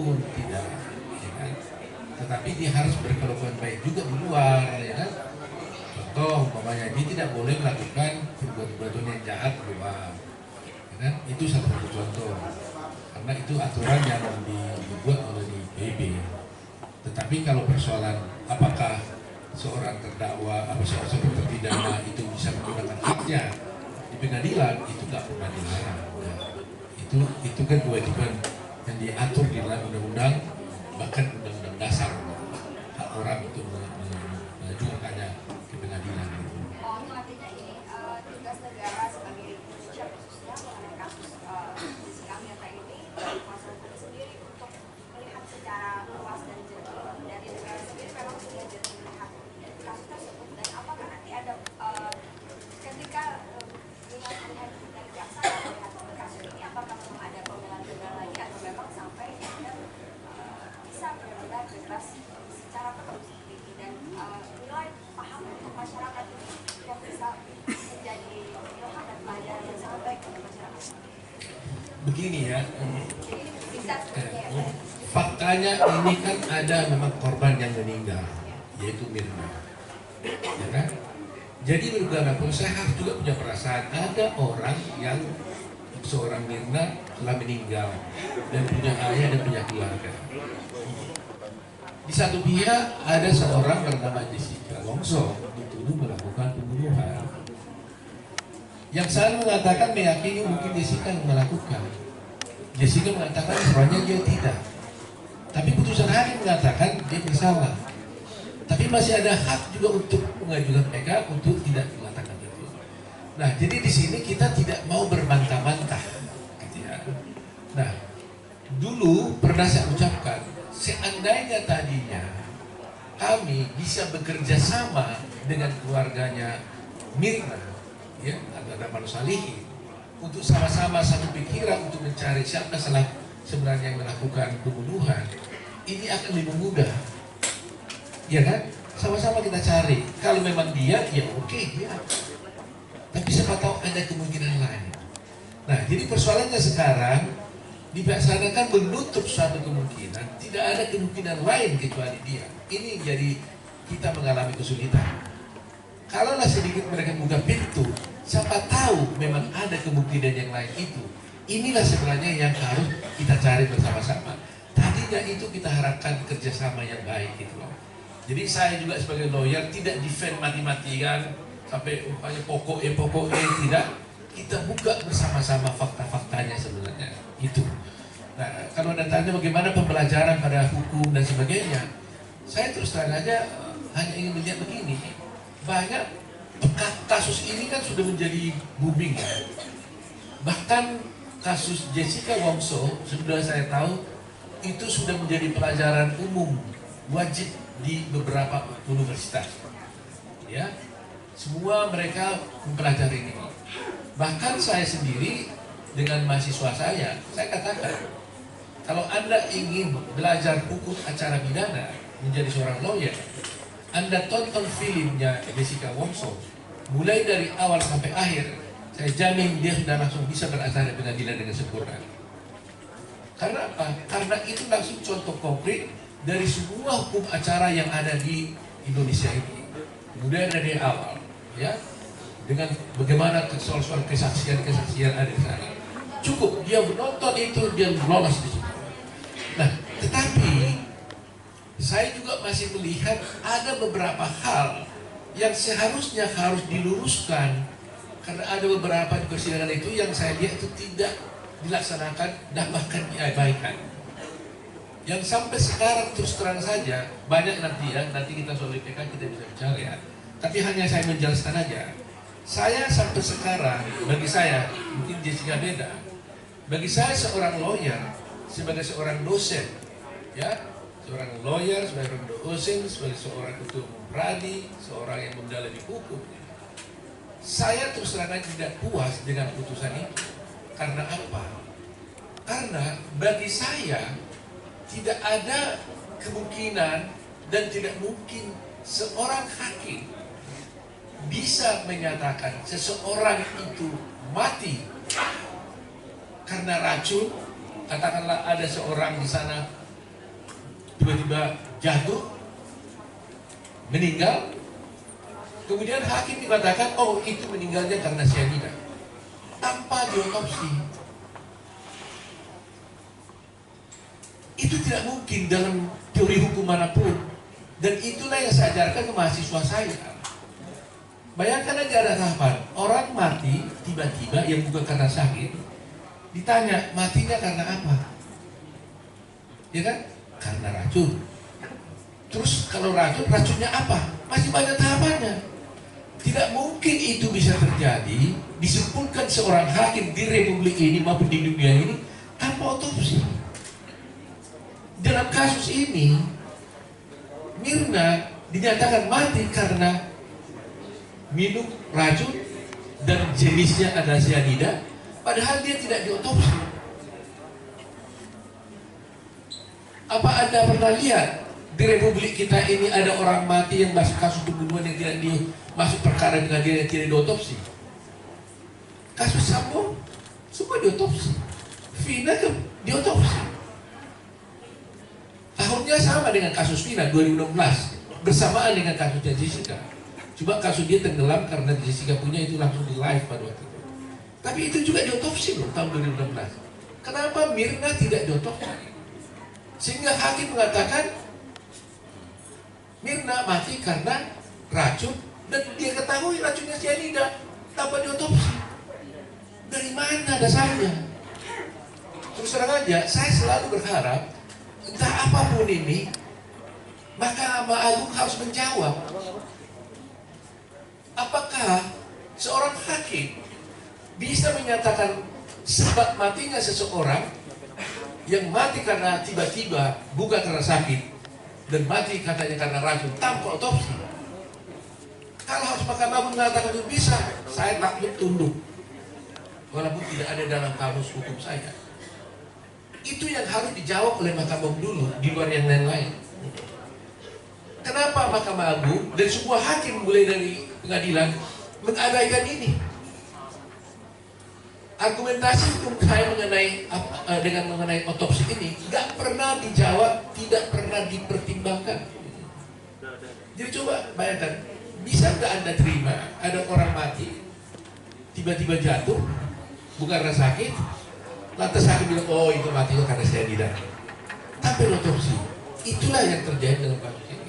pun tidak, ya kan? Tetapi dia harus berkelakuan baik juga di luar, ya kan? Contoh, umpamanya dia tidak boleh melakukan perbuatan yang jahat di luar, ya kan? Itu salah satu contoh, karena itu aturan yang dibuat oleh di PB. Tetapi kalau persoalan apakah seorang terdakwa atau seorang terpidana itu bisa menggunakan haknya di pengadilan, itu nggak pernah dilarang. Ya. Itu kan kewajiban yang diatur di dalam undang-undang, bahkan undang-undang dasar, hak orang itu mengajukannya ke pengadilan. Oh, artinya ini tugas negara sebagai Indonesia khususnya mengenai kasus Jessica Mirna ini, kuasa hukum sendiri untuk melihat secara luas dan jernih, dan di negara sendiri memang sudah jernih melihat kasus tersebut, dan apakah nanti ada ketika melihat dari jaksa melihat kasus ini, apakah memang ada pembelaan benar lagi atau memang sampai ada bisa benar-benar bebas secara penuh seperti ini, dan nilai paham untuk masyarakat ini yang bisa menjadi ilham dan pelajaran yang sangat baik untuk masyarakat. Begini ya, Jadi ini bisa sebenarnya ya. faktanya ini kan ada memang korban yang meninggal, yaitu Mirna, ya kan? Jadi bagaimanapun saya harus juga punya perasaan, ada orang yang seorang Mirna telah meninggal dan punya ayah dan punya keluarga. Di satu pihak ada seorang bernama Jessica Wongso dituduh melakukan pembunuhan. Yang saya mengatakan meyakini mungkin Jessica yang melakukan. Jessica mengatakan sebenarnya dia tidak. Tapi putusan hakim mengatakan dia bersalah. Tapi masih ada hak juga untuk mengajukan PK untuk tidak mengatakan itu. Nah, jadi di sini kita tidak mau berbantah-bantah, gitu ya. Nah, dulu pernah saya ucapkan, seandainya tadinya kami bisa bekerja sama dengan keluarganya Mirna, ya, ada Manu Salihin, untuk sama-sama satu pikiran untuk mencari siapa sebenarnya yang melakukan pembunuhan, ini akan lebih mudah. Ya kan? Sama-sama kita cari. Kalau memang dia, ya oke, dia. Tapi siapa tahu ada kemungkinan lain. Nah, jadi persoalannya sekarang dilaksanakan menutup suatu kemungkinan, tidak ada kemungkinan lain kecuali dia. Ini jadi kita mengalami kesulitan. Kalaulah sedikit mereka buka pintu, siapa tahu memang ada kemungkinan yang lain itu. Inilah sebenarnya yang harus kita cari bersama-sama. Tadinya itu kita harapkan kerjasama yang baik gitu loh. Jadi saya juga sebagai lawyer tidak defend mati-matian sampai umpamanya pokoknya tidak. Kita buka bersama-sama fakta-faktanya sebenarnya itu. Nah, kalau Anda tanya bagaimana pembelajaran pada hukum dan sebagainya, saya terus terang aja hanya ingin melihat begini. Banyak kasus ini kan sudah menjadi booming ya. Bahkan kasus Jessica Wongso sudah saya tahu itu sudah menjadi pelajaran umum wajib di beberapa universitas, ya, semua mereka mempelajari ini. Bahkan saya sendiri dengan mahasiswa saya katakan, kalau Anda ingin belajar hukum acara pidana menjadi seorang lawyer, Anda tonton filmnya Jessica Wongso, mulai dari awal sampai akhir, saya jamin dia sudah langsung bisa beracara di pengadilan dengan sempurna. Karena apa? Karena itu langsung contoh konkret dari semua hukum acara yang ada di Indonesia ini. Kemudian dari awal, ya, dengan bagaimana soal-soal kesaksian ada di sana. Cukup dia menonton itu, dia lolos di situ. Nah, tetapi saya juga masih melihat ada beberapa hal yang seharusnya harus diluruskan, karena ada beberapa di persidangan itu yang saya lihat itu tidak dilaksanakan dan bahkan diabaikan. Yang sampai sekarang terus terang saja banyak nanti kita soal IPK kita bisa bicara ya. Tapi hanya saya menjelaskan aja. Saya sampai sekarang, bagi saya mungkin Jessica beda. Bagi saya seorang lawyer sebagai seorang dosen, ya, seorang lawyer sebagai seorang dosen, sebagai seorang ketua umum pradi, seorang yang mendalami hukum. Saya terus terang tidak puas dengan putusan itu. Karena apa? Karena bagi saya tidak ada kemungkinan dan tidak mungkin seorang hakim bisa menyatakan seseorang itu mati karena racun. Katakanlah ada seorang di sana tiba-tiba jatuh, meninggal. Kemudian hakim mengatakan, oh itu meninggalnya karena cyanida, tanpa diotopsi. Itu tidak mungkin dalam teori hukum manapun. Dan itulah yang saya ajarkan ke mahasiswa saya. Bayangkan aja ada tahapan, orang mati tiba-tiba yang bukan karena sakit, ditanya matinya karena apa? Ya kan? Karena racun. Terus kalau racun, racunnya apa? Masih banyak tahapannya. Tidak mungkin itu bisa terjadi, disimpulkan seorang hakim di republik ini maupun di dunia ini tanpa otopsi. Dalam kasus ini, Mirna dinyatakan mati karena minum racun dan jenisnya adalah cyanida, padahal dia tidak diotopsi. Apa Anda pernah lihat di republik kita ini ada orang mati yang masuk kasus pembunuhan yang tidak masuk perkara pengadilan yang tidak diotopsi? Kasus Sambo semua diotopsi, Vina diotopsi. Tahunnya sama dengan kasus Vina 2016, bersamaan dengan kasusnya Jessica. Cuma kasus dia tenggelam karena Jessica punya itu langsung di live pada waktu itu. Tapi itu juga diotopsi loh tahun 2016. Kenapa Mirna tidak diotopsi? Sehingga hakim mengatakan Mirna mati karena racun dan dia ketahui racunnya cyanida tanpa diotopsi. Dari mana dasarnya? Terus terang aja, saya selalu berharap entah apapun ini, Mahkamah Agung harus menjawab. Apakah seorang hakim bisa menyatakan sebab matinya seseorang yang mati karena tiba-tiba, bukan karena sakit, dan mati katanya karena racun tanpa otopsi? Kalau harus Mahkamah Agung mengatakan itu bisa, saya takut tunduk, walaupun tidak ada dalam kamus hukum saya. Itu yang harus dijawab oleh Mahkamah Agung dulu, di luar yang lain-lain. Kenapa Mahkamah Agung dan sebuah hakim mulai dari pengadilan mengabaikan ini? Argumentasi hukum saya mengenai otopsi ini nggak pernah dijawab, tidak pernah dipertimbangkan. Jadi coba bayangkan, bisa nggak Anda terima ada orang mati tiba-tiba jatuh bukan karena sakit, lantas hakim bilang, oh itu matinya karena cyanida, tanpa otopsi? Itulah yang terjadi dalam kasus ini.